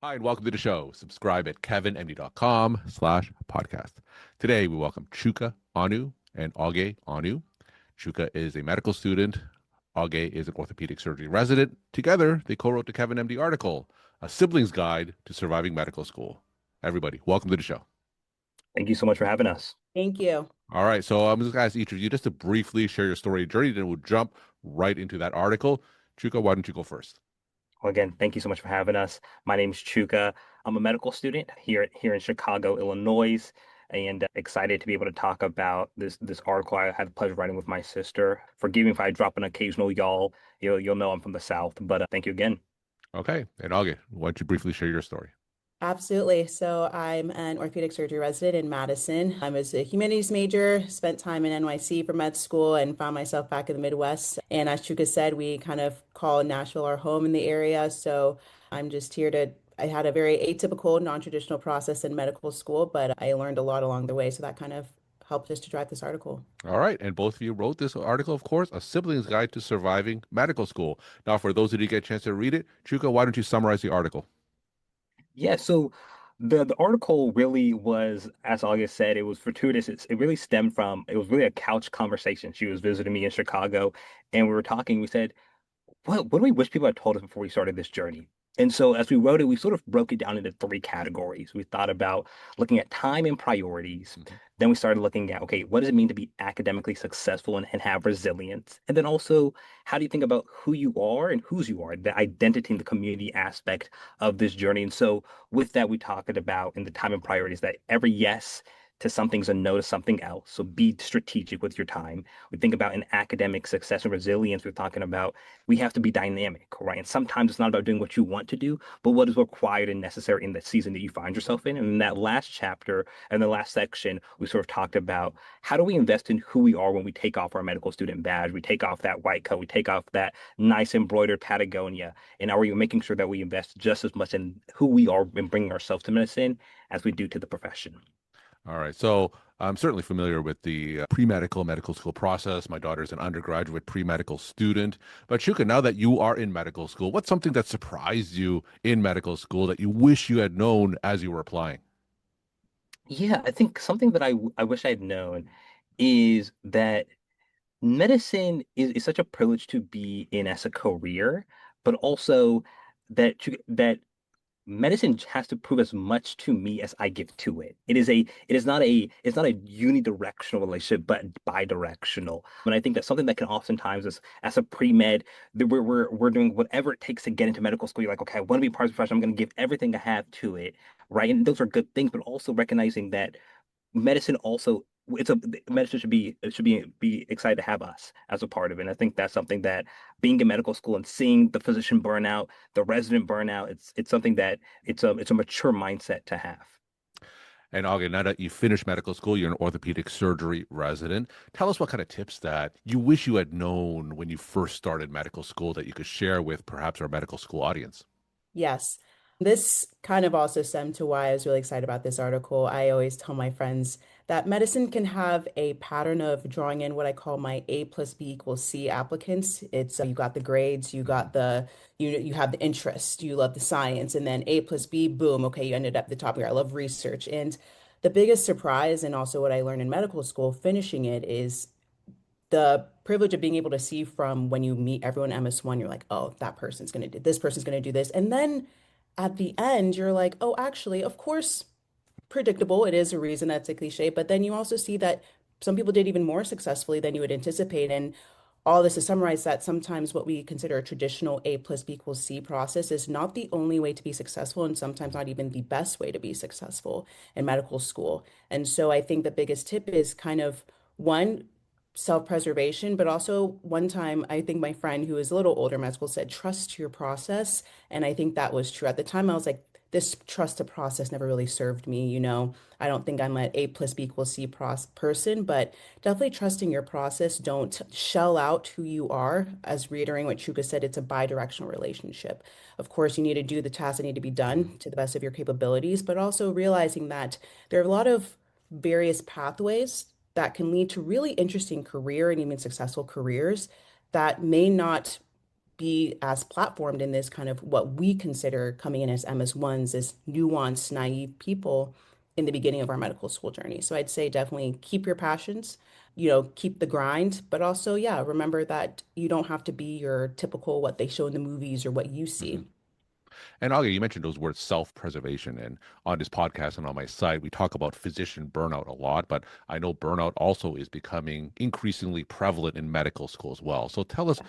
Hi, and welcome to the show. Subscribe at kevinmd.com/podcast. Today, we welcome Chuka Onuh and Ogechukwu Onuh. Chuka is a medical student. Oge is an orthopedic surgery resident. Together, they co-wrote the Kevin MD article, A Sibling's Guide to Surviving Medical School. Everybody, welcome to the show. Thank you so much for having us. Thank you. All right, so I'm just going to ask each of you just to briefly share your story and journey, then we'll jump right into that article. Chuka, why don't you go first? Well, again, thank you so much for having us. My name is Chuka. I'm a medical student here in Chicago, Illinois, and excited to be able to talk about this article I had the pleasure of writing with my sister. Forgive me if I drop an occasional y'all. You'll know I'm from the South, but thank you again. Okay, and Oge, why don't you briefly share your story? Absolutely. So I'm an orthopedic surgery resident in Madison. I was a humanities major, spent time in NYC for med school, and found myself back in the Midwest. And as Chuka said, we kind of call Nashville our home in the area. So I'm just here to, I had a very atypical, non-traditional process in medical school, but I learned a lot along the way. So that kind of helped us to drive this article. All right. And both of you wrote this article, of course, A Sibling's Guide to Surviving Medical School. Now, for those who didn't get a chance to read it, Chuka, why don't you summarize the article? Yeah, so the article really was, as August said, it was fortuitous. It really stemmed from, it was really a couch conversation. She was visiting me in Chicago, and we were talking. We said, what do we wish people had told us before we started this journey? And so as we wrote it, we sort of broke it down into three categories. We thought about looking at time and priorities. Mhm. Then we started looking at, okay, what does it mean to be academically successful and have resilience? And then also, how do you think about who you are and whose you are, the identity and the community aspect of this journey? And so with that, we talked about in the time and priorities that every yes to something's a no to something else. So be strategic with your time. We think about in academic success and resilience, we're talking about we have to be dynamic, right? And sometimes it's not about doing what you want to do, but what is required and necessary in the season that you find yourself in. And in that last chapter and the last section, we sort of talked about how do we invest in who we are when we take off our medical student badge, we take off that white coat, we take off that nice embroidered Patagonia, and are we making sure that we invest just as much in who we are in bringing ourselves to medicine as we do to the profession? All right. So I'm certainly familiar with the pre-medical medical school process. My daughter's an undergraduate pre-medical student. But Chuka, now that you are in medical school, what's something that surprised you in medical school that you wish you had known as you were applying? Yeah, I think something that I wish I'd known is that medicine is such a privilege to be in as a career, but also that medicine has to prove as much to me as I give to it. It's not a unidirectional relationship, but bidirectional. And I think that's something that can oftentimes as a pre-med, that we're doing whatever it takes to get into medical school. You're like, okay, I want to be part of the profession. I'm going to give everything I have to it, right? And those are good things, but also recognizing that medicine also it's a medicine should be excited to have us as a part of it. And I think that's something that being in medical school and seeing the physician burnout, the resident burnout, it's something that it's a mature mindset to have. And Augie, now that you finished medical school, you're an orthopedic surgery resident. Tell us what kind of tips that you wish you had known when you first started medical school that you could share with perhaps our medical school audience. Yes. This kind of also stemmed to why I was really excited about this article. I always tell my friends that medicine can have a pattern of drawing in what I call my A plus B equals C applicants. It's you got the grades, you got the you have the interest, you love the science, and then A plus B, boom, okay, you ended up at the top here. I love research. And the biggest surprise, and also what I learned in medical school, finishing it, is the privilege of being able to see from when you meet everyone MS1, you're like, oh, that person's going to do this, person's going to do this. And then at the end, you're like, oh, actually, of course, predictable. It is a reason that's a cliche. But then you also see that some people did even more successfully than you would anticipate. And all this to summarize that sometimes what we consider a traditional A plus B equals C process is not the only way to be successful, and sometimes not even the best way to be successful in medical school. And so I think the biggest tip is kind of one, self-preservation, but also one time I think my friend who is a little older in med school said, trust your process. And I think that was true. At the time, I was like, this trust the process never really served me. I don't think I'm an A plus B equals C person, but definitely trusting your process. Don't shell out who you are. As reiterating what Chuka said, it's a bi-directional relationship. Of course, you need to do the tasks that need to be done to the best of your capabilities, but also realizing that there are a lot of various pathways that can lead to really interesting career and even successful careers that may not be as platformed in this kind of what we consider coming in as MS1s, as nuanced, naive people in the beginning of our medical school journey. So I'd say definitely keep your passions, keep the grind, but also, yeah, remember that you don't have to be your typical what they show in the movies or what you Hmm. see. And Augie, you mentioned those words self-preservation. And on this podcast and on my site, we talk about physician burnout a lot, but I know burnout also is becoming increasingly prevalent in medical school as well. So tell us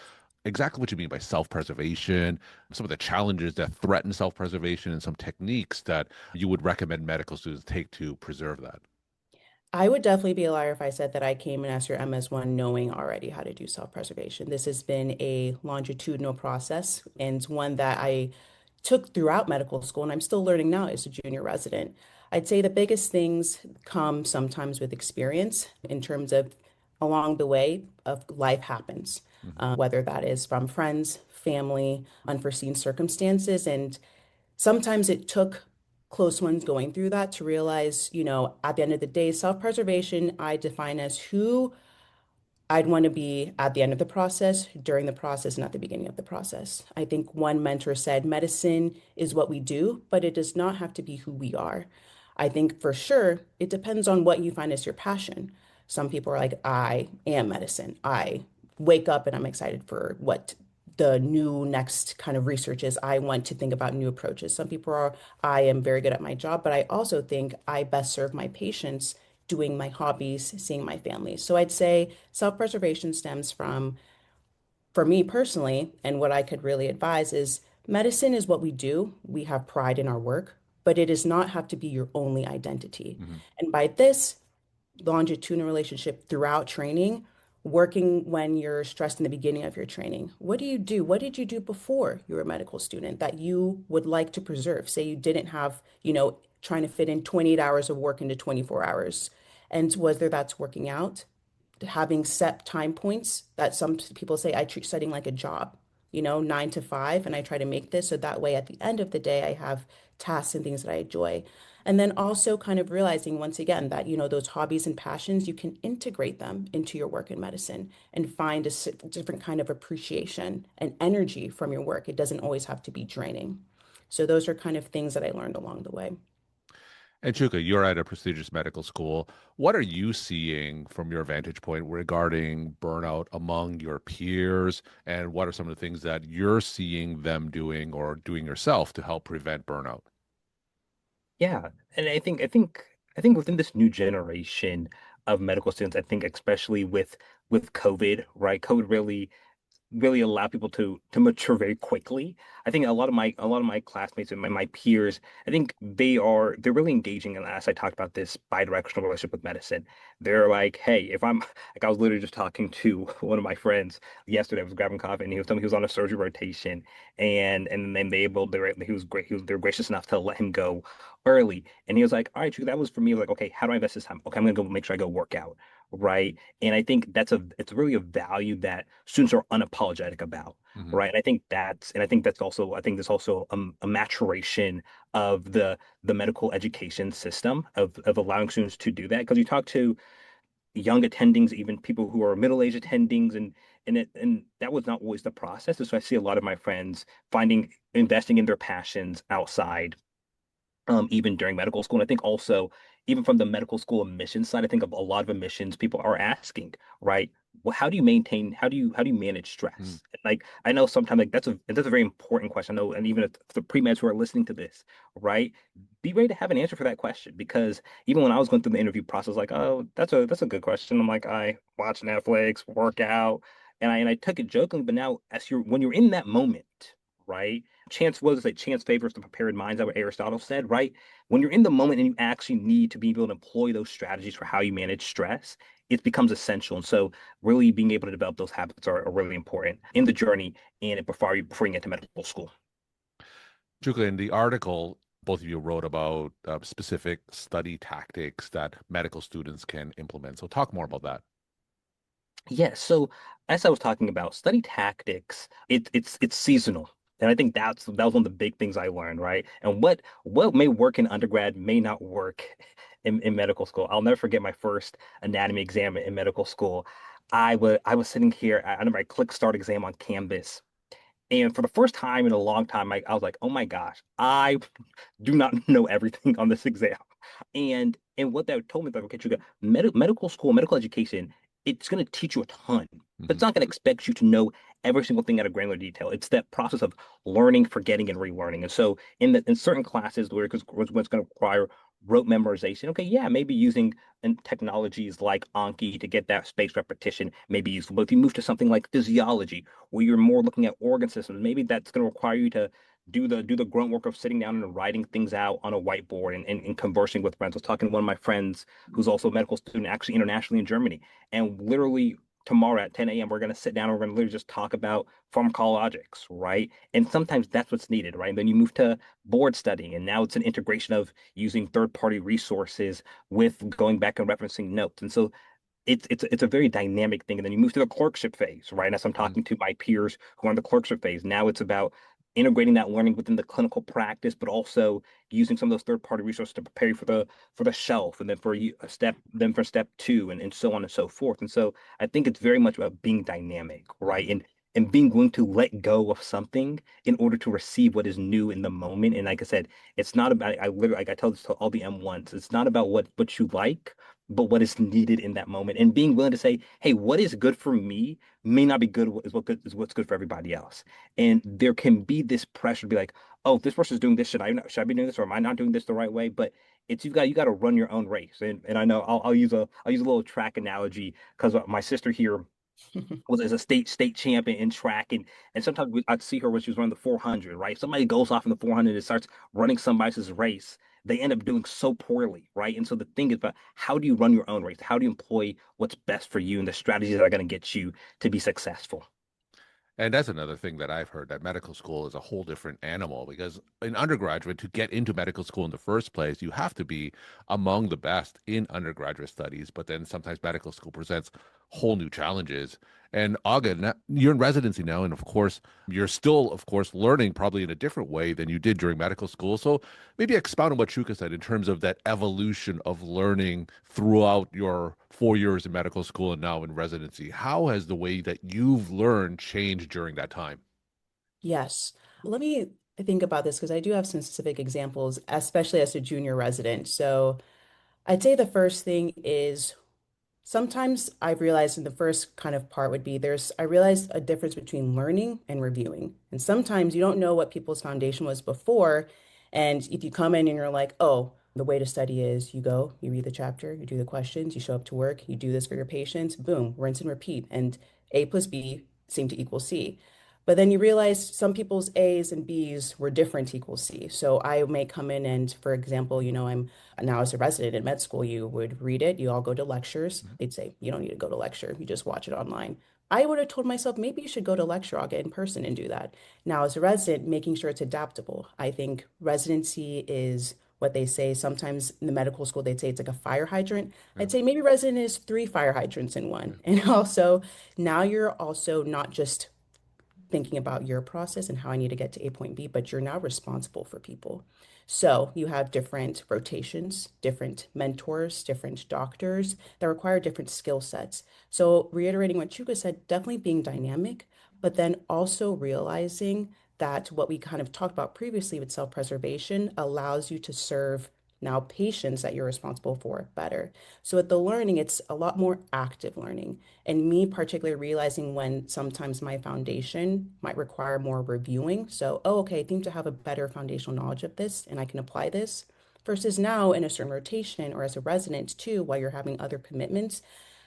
exactly what you mean by self-preservation, some of the challenges that threaten self-preservation, and some techniques that you would recommend medical students take to preserve that. I would definitely be a liar if I said that I came in as your MS1 knowing already how to do self-preservation. This has been a longitudinal process and one that I took throughout medical school, and I'm still learning now as a junior resident. I'd say the biggest things come sometimes with experience in terms of along the way of life happens, Hmm. whether that is from friends, family, unforeseen circumstances, and sometimes it took close ones going through that to realize, at the end of the day, self-preservation I define as who I'd want to be at the end of the process, during the process, and at the beginning of the process. I think one mentor said, medicine is what we do, but it does not have to be who we are. I think for sure it depends on what you find as your passion. Some people are like, I am medicine. I wake up and I'm excited for what the new next kind of research is. I want to think about new approaches. Some people are, I am very good at my job, but I also think I best serve my patients doing my hobbies, seeing my family. So I'd say self-preservation stems from, for me personally, and what I could really advise is medicine is what we do. We have pride in our work, but it does not have to be your only identity. Hmm. And by this, longitudinal relationship throughout training, working when you're stressed in the beginning of your training. What do you do? What did you do before you were a medical student that you would like to preserve? Say you didn't have, trying to fit in 28 hours of work into 24 hours. And whether that's working out, having set time points that some people say I treat studying like a job, 9 to 5, and I try to make this so that way at the end of the day I have tasks and things that I enjoy. And then also kind of realizing once again that, those hobbies and passions, you can integrate them into your work in medicine and find a different kind of appreciation and energy from your work. It doesn't always have to be draining. So those are kind of things that I learned along the way. And Chuka, you're at a prestigious medical school. What are you seeing from your vantage point regarding burnout among your peers? And what are some of the things that you're seeing them doing or doing yourself to help prevent burnout? Yeah, and I think within this new generation of medical students, I think especially with COVID, right? COVID really allow people to mature very quickly. I think a lot of my classmates and my peers, I think they're really engaging. And as I talked about this bidirectional relationship with medicine, they're like, hey, if I'm like I was literally just talking to one of my friends yesterday. I was grabbing coffee, and he was telling me he was on a surgery rotation, and then he was great. They were gracious enough to let him go early, and he was like, all right, Drew, that was for me. Like, okay, how do I invest this time? Okay, I'm gonna go make sure I go work out, right? And I think it's really a value that students are unapologetic about, Hmm. right? And I think there's also a maturation of the medical education system of allowing students to do that. Because you talk to young attendings, even people who are middle-aged attendings, and that was not always the process. And so I see a lot of my friends finding investing in their passions outside even during medical school. And I think also, even from the medical school admissions side, I think of a lot of admissions people are asking, right? Well, how do you manage Hmm. stress? Like I know sometimes like that's a very important question. I know, and even if the pre-meds who are listening to this, right? Be ready to have an answer for that question because even when I was going through the interview process, like, oh, that's a good question. I'm like, I watch Netflix, work out, and I took it jokingly, but now as when you're in that moment, right? Chance was like chance favors the prepared minds, that what Aristotle said, right? When you're in the moment and you actually need to be able to employ those strategies for how you manage stress, it becomes essential. And so really being able to develop those habits are really important in the journey and before you get to medical school. Chuka, in the article, both of you wrote about specific study tactics that medical students can implement. So talk more about that. Yes. So as I was talking about study tactics, it's seasonal. And I think that was one of the big things I learned, right? And what may work in undergrad may not work in medical school. I'll never forget my first anatomy exam in medical school. I was sitting here, I remember I clicked start exam on Canvas, And for the first time in a long time, I was like, oh my gosh, I do not know everything on this exam. And what that told me about, okay, Chuka, medical school, medical education, it's going to teach you a ton, but Hmm. it's not going to expect you to know every single thing at a granular detail. It's that process of learning, forgetting, and relearning. And so in certain classes where because what's going to require rote memorization, okay, yeah, maybe using technologies like Anki to get that spaced repetition may be useful. But if you move to something like physiology, where you're more looking at organ systems, maybe that's going to require you to do the grunt work of sitting down and writing things out on a whiteboard and conversing with friends. I was talking to one of my friends who's also a medical student, actually internationally in Germany, and literally tomorrow at 10 a.m. we're going to sit down and we're going to literally just talk about pharmacologics, right? And sometimes that's what's needed, right? And then you move to board studying, and now it's an integration of using third-party resources with going back and referencing notes. And so it's a very dynamic thing. And then you move to the clerkship phase, right? As I'm Hmm. talking to my peers who are in the clerkship phase, now it's about integrating that learning within the clinical practice, but also using some of those third-party resources to prepare you for the shelf, and then for you a step, then for step two, and so on and so forth. And so I think it's very much about being dynamic, right? Hmm. And being willing to let go of something in order to receive what is new in the moment. And like I said, it's not about I literally like I tell this to all the M1s, it's not about what you like, but what is needed in that moment, and being willing to say, hey, what is good for me may not be good is what's good for everybody else. And there can be this pressure to be like, oh, if this person's doing this, should I be doing this, or am I not doing this the right way? But it's you got to run your own race. And I know I'll use a little track analogy because my sister here was as a state champion in track, and sometimes I'd see her when she was running the 400, right? Somebody goes off in the 400 and starts running somebody else's race. They end up doing so poorly, right? And so the thing is about how do you run your own race? How do you employ what's best for you and the strategies that are going to get you to be successful? And that's another thing that I've heard that medical school is a whole different animal because in undergraduate, to get into medical school in the first place, you have to be among the best in undergraduate studies. But then sometimes medical school presents whole new challenges. And Aga, you're in residency now, and of course, you're still, of course, learning probably in a different way than you did during medical school. So maybe expound on what Chuka said in terms of that evolution of learning throughout your 4 years in medical school and now in residency. How has the way that you've learned changed during that time? Yes. Let me think about this because I do have some specific examples, especially as a junior resident. So I'd say the first thing is sometimes I've realized in the first kind of part would be I realized a difference between learning and reviewing. And sometimes you don't know what people's foundation was before. And if you come in and you're like, oh, the way to study is you go, you read the chapter, you do the questions, you show up to work, you do this for your patients, boom, rinse and repeat. And A plus B seem to equal C. But then you realize some people's A's and B's were different equal C. So I may come in and, for example, I'm now as a resident in med school, you would read it, you all go to lectures. Mhm. They'd say, you don't need to go to lecture, you just watch it online. I would have told myself, maybe you should go to lecture, I'll get in person and do that. Now, as a resident, making sure it's adaptable. I think residency is what they say. Sometimes in the medical school, they'd say it's like a fire hydrant. Yeah, I'd say maybe resident is three fire hydrants in yeah. one. And also, now you're also not just thinking about your process and how I need to get to A point B, but you're now responsible for people. So you have different rotations, different mentors, different doctors that require different skill sets. So reiterating what Chuka said, definitely being dynamic, but then also realizing that what we kind of talked about previously with self-preservation allows you to serve now patients that you're responsible for better. So with the learning, it's a lot more active learning. And me particularly realizing when sometimes my foundation might require more reviewing. So, oh, okay, I seem to have a better foundational knowledge of this and I can apply this. Versus now in a certain rotation or as a resident too, while you're having other commitments,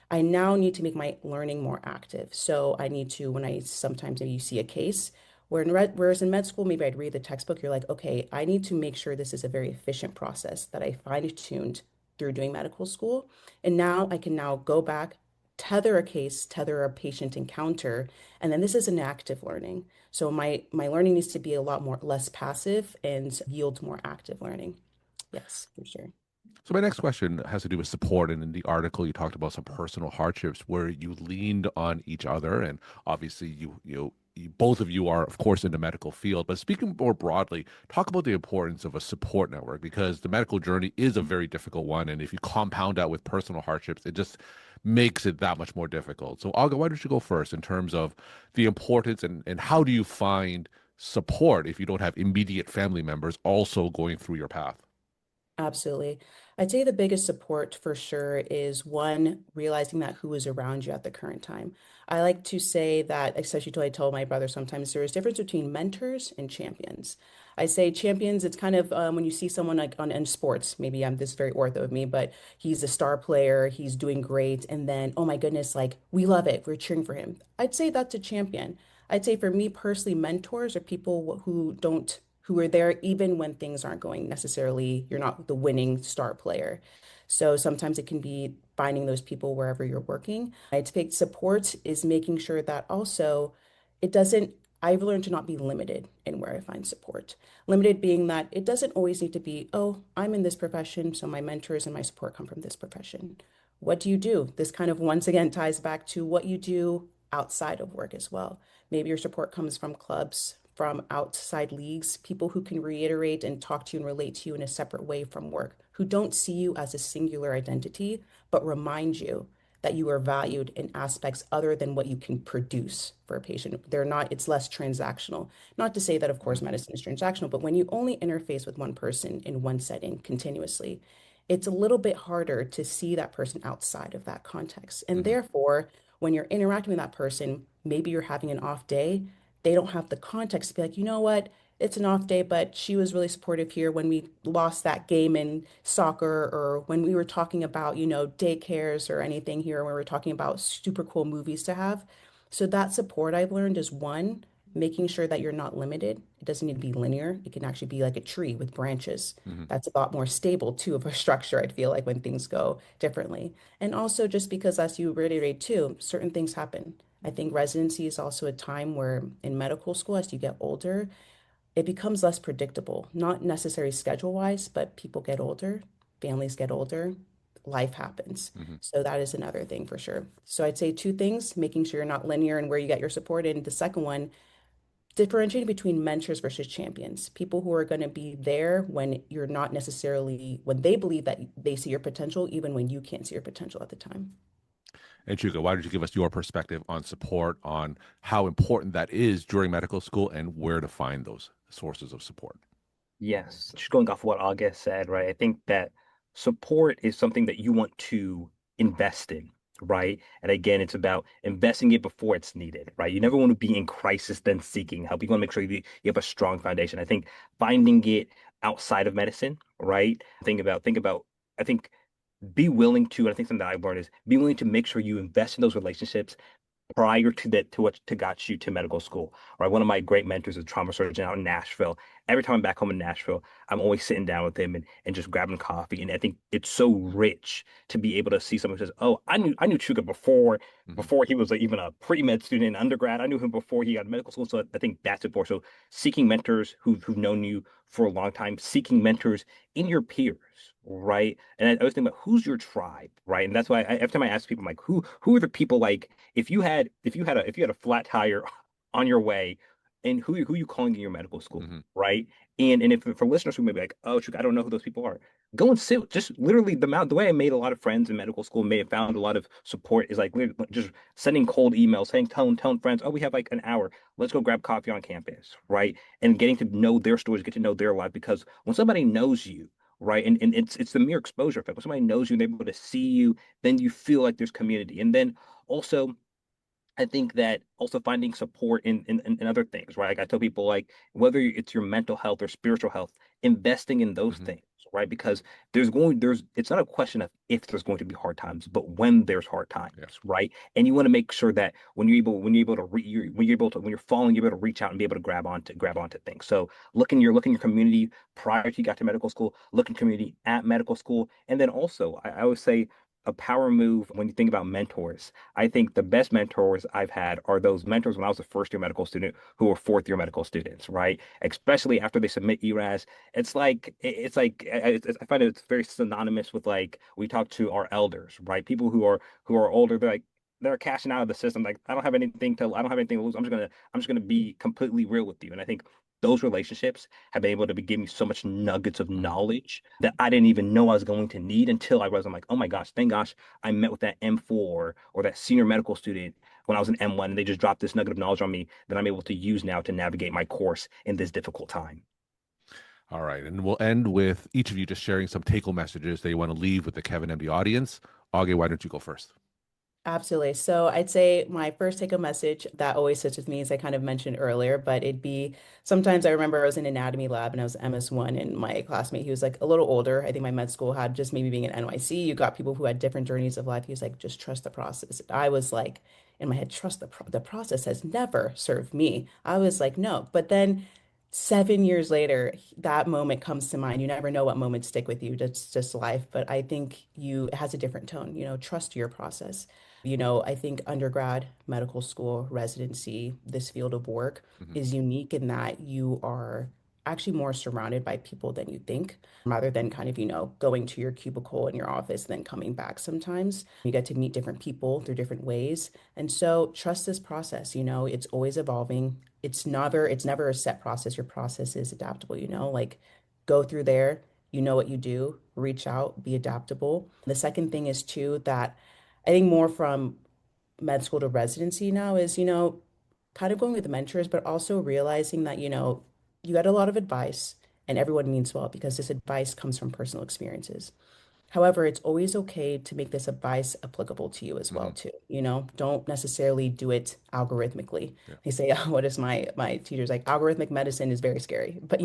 I now need to make my learning more active. So I need to, when I sometimes maybe you see a case, whereas in med school, maybe I'd read the textbook, you're like, okay, I need to make sure this is a very efficient process that I fine-tuned through doing medical school. And now I can now go back, tether a case, tether a patient encounter, and then this is an active learning. So my learning needs to be a lot more less passive and yield more active learning. Yes, for sure. So my next question has to do with support, and in the article you talked about some personal hardships where you leaned on each other, and obviously you both of you are, of course, in the medical field, but speaking more broadly, talk about the importance of a support network because the medical journey is a very difficult one. And if you compound that with personal hardships, it just makes it that much more difficult. So, Olga, why don't you go first in terms of the importance and how do you find support if you don't have immediate family members also going through your path? Absolutely. I'd say the biggest support for sure is one, realizing that who is around you at the current time. I like to say that, especially to I tell my brother sometimes, there is difference between mentors and champions. I say champions, it's kind of when you see someone like on in sports, maybe I'm this is very ortho of me, but he's a star player, he's doing great, and then, oh my goodness, like we love it, we're cheering for him. I'd say that's a champion. I'd say for me personally, mentors are people who are there even when things aren't going necessarily, you're not the winning star player. So sometimes it can be finding those people wherever you're working. I'd say support is making sure that also it doesn't, I've learned to not be limited in where I find support. Limited being that it doesn't always need to be, oh, I'm in this profession, so my mentors and my support come from this profession. What do you do? This kind of once again ties back to what you do outside of work as well. Maybe your support comes from clubs, from outside leagues, people who can reiterate and talk to you and relate to you in a separate way from work, who don't see you as a singular identity, but remind you that you are valued in aspects other than what you can produce for a patient. They're not, it's less transactional. Not to say that, of course, Mhm. medicine is transactional, but when you only interface with one person in one setting continuously, it's a little bit harder to see that person outside of that context. And Mhm. therefore, when you're interacting with that person, maybe you're having an off day, they don't have the context to be like, you know what? It's an off day, but she was really supportive here when we lost that game in soccer or when we were talking about, daycares or anything here, when we were talking about super cool movies to have. So that support I've learned is one, making sure that you're not limited. It doesn't need to be linear. It can actually be like a tree with branches. Mhm. That's a lot more stable too of a structure, I'd feel like when things go differently. And also just because as you reiterate too, certain things happen. I think residency is also a time where in medical school, as you get older, it becomes less predictable, not necessarily schedule wise, but people get older, families get older, life happens. Mhm. So that is another thing for sure. So I'd say two things, making sure you're not linear in where you get your support. And the second one, differentiating between mentors versus champions, people who are going to be there when you're not necessarily, when they believe that they see your potential, even when you can't see your potential at the time. And Chuka, why don't you give us your perspective on support, on how important that is during medical school, and where to find those sources of support? Yes, just going off what August said, right? I think that support is something that you want to invest in, right? And again, it's about investing it before it's needed, right? You never want to be in crisis then seeking help. You want to make sure you have a strong foundation. I think finding it outside of medicine, right? I think be willing to, and I think something that I've learned is be willing to make sure you invest in those relationships prior to that to what to got you to medical school. Right. One of my great mentors is a trauma surgeon out in Nashville. Every time I'm back home in Nashville, I'm always sitting down with him and just grabbing coffee. And I think it's so rich to be able to see someone who says, "Oh, I knew Chuka Mhm. before he was even a pre-med student in undergrad. I knew him before he got medical school." So I think that's important. So seeking mentors who've known you for a long time, seeking mentors in your peers. Right. And I always think about who's your tribe, right? And that's why every time I ask people, I'm like, who are the people like if you had a flat tire on your way, and who you calling in your medical school, Mhm. right? And if for listeners who may be like, oh, shoot, I don't know who those people are, go and sit. Just literally the way I made a lot of friends in medical school, may have found a lot of support is like just sending cold emails, saying telling friends, oh, we have like an hour, let's go grab coffee on campus, right? And getting to know their stories, get to know their life, because when somebody knows you. Right. And it's the mere exposure effect. When somebody knows you and they're able to see you, then you feel like there's community. And then also I think that also finding support in other things, right? Like I tell people, like whether it's your mental health or spiritual health, investing in those Mhm. things, right? Because it's not a question of if there's going to be hard times, but when there's hard times, Yeah. right? And you want to make sure that when you're able to when you're falling, you're able to reach out and be able to grab onto things. So look in your community prior to you got to medical school, look in community at medical school, and then also I would say a power move when you think about mentors. I think the best mentors I've had are those mentors when I was a first year medical student who were fourth year medical students, right? Especially after they submit ERAS. I find it's very synonymous with like we talk to our elders, right? People who are older, they're like, they're cashing out of the system. Like I don't have anything to lose. I'm just gonna be completely real with you. And I think those relationships have been able to give me so much nuggets of Mhm. knowledge that I didn't even know I was going to need until I was. I'm like, oh my gosh, thank gosh I met with that M4 or that senior medical student when I was in M1, and they just dropped this nugget of knowledge on me that I'm able to use now to navigate my course in this difficult time. All right. And we'll end with each of you just sharing some take home messages that you want to leave with the Kevin MD audience. Augie, why don't you go first? Absolutely. So I'd say my first take-home message that always sits with me, as I kind of mentioned earlier, but it'd be sometimes I remember I was in anatomy lab and I was MS1 and my classmate, he was like a little older. I think my med school had just maybe being an NYC, you got people who had different journeys of life. He was like, just trust the process. I was like, in my head, trust the process has never served me. I was like, no. But then 7 years later, that moment comes to mind. You never know what moments stick with you. That's just life. But I think it has a different tone, trust your process. I think undergrad, medical school, residency, this field of work Mhm. is unique in that you are actually more surrounded by people than you think, rather than kind of, going to your cubicle in your office, then coming back sometimes. You get to meet different people through different ways. And so trust this process, it's always evolving. It's never a set process. Your process is adaptable, like go through there, you know what you do, reach out, be adaptable. The second thing is too that I think more from med school to residency now is, kind of going with the mentors, but also realizing that, you get a lot of advice and everyone means well because this advice comes from personal experiences. However, it's always okay to make this advice applicable to you as well, Mhm. too. Don't necessarily do it algorithmically. Yeah. They say, what is my teacher's like, algorithmic medicine is very scary. But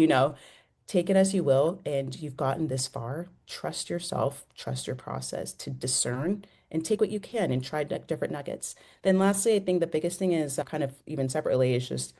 take it as you will, and you've gotten this far. Trust yourself, trust your process to discern and take what you can and try different nuggets. Then lastly, I think the biggest thing is kind of even separately is just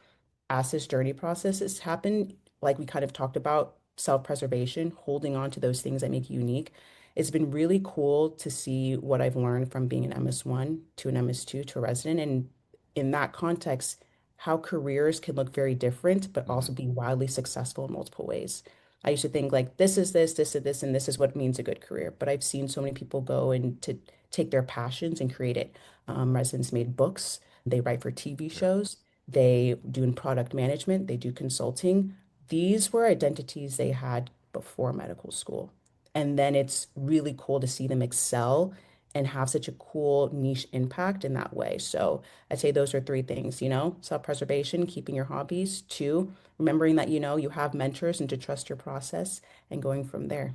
as this journey process has happened, like we kind of talked about, self-preservation, holding on to those things that make you unique. It's been really cool to see what I've learned from being an MS1 to an MS2 to a resident. And in that context, how careers can look very different, but Mhm. also be wildly successful in multiple ways. I used to think like this is this, and this is what means a good career. But I've seen so many people go and to take their passions and create it. Residents made books, they write for TV Yeah. shows, they do in product management, they do consulting. These were identities they had before medical school. And then it's really cool to see them excel and have such a cool niche impact in that way. So I'd say those are three things, self-preservation, keeping your hobbies. Two, remembering that, you have mentors and to trust your process and going from there.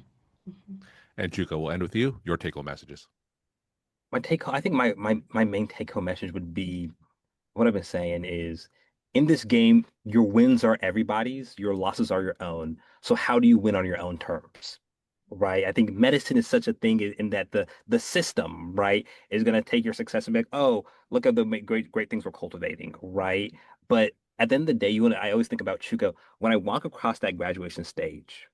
And Chuka, we'll end with you. Your take home messages. I think my main take home message would be what I've been saying is in this game, your wins are everybody's, your losses are your own. So how do you win on your own terms? Right? I think medicine is such a thing in that the system, right, is going to take your success and be like, oh, look at the great things we're cultivating, right? But at the end of the day, I always think about Chuka when I walk across that graduation stage.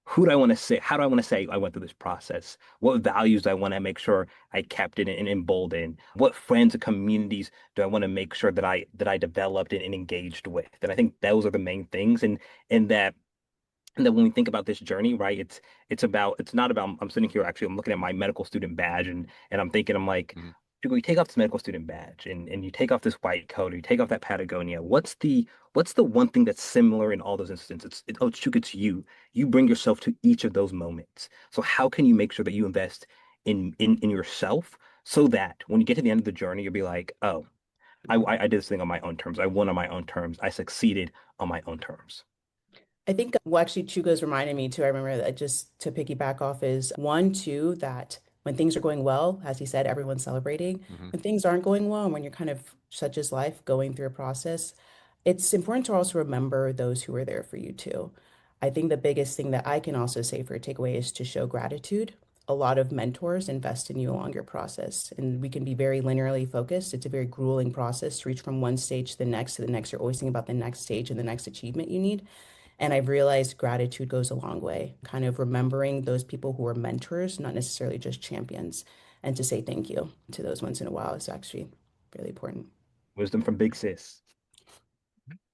Who do I want to say? How do I want to say I went through this process? What values do I want to make sure I kept it and emboldened? What friends and communities do I want to make sure that I developed and engaged with? And I think those are the main things. And that and then when we think about this journey, right, it's not about I'm sitting here actually I'm looking at my medical student badge and I'm thinking I'm like, Mhm. you take off this medical student badge and you take off this white coat or you take off that Patagonia. What's the one thing that's similar in all those instances? It's you. You bring yourself to each of those moments. So how can you make sure that you invest in yourself so that when you get to the end of the journey, you'll be like, oh, I did this thing on my own terms. I won on my own terms. I succeeded on my own terms. I think, well, actually, Chuga's reminded me too. I remember that just to piggyback off is one, two, that when things are going well, as he said, everyone's celebrating. Mhm. When things aren't going well, and when you're kind of such as life going through a process, it's important to also remember those who are there for you too. I think the biggest thing that I can also say for a takeaway is to show gratitude. A lot of mentors invest in you along your process, and we can be very linearly focused. It's a very grueling process to reach from one stage to the next to the next. You're always thinking about the next stage and the next achievement you need. And I've realized gratitude goes a long way, kind of remembering those people who are mentors, not necessarily just champions, and to say thank you to those once in a while is actually really important. Wisdom from Big Sis.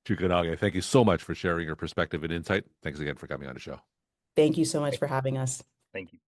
Chuka and Augie, thank you so much for sharing your perspective and insight. Thanks again for coming on the show. Thank you so much for having us. Thank you.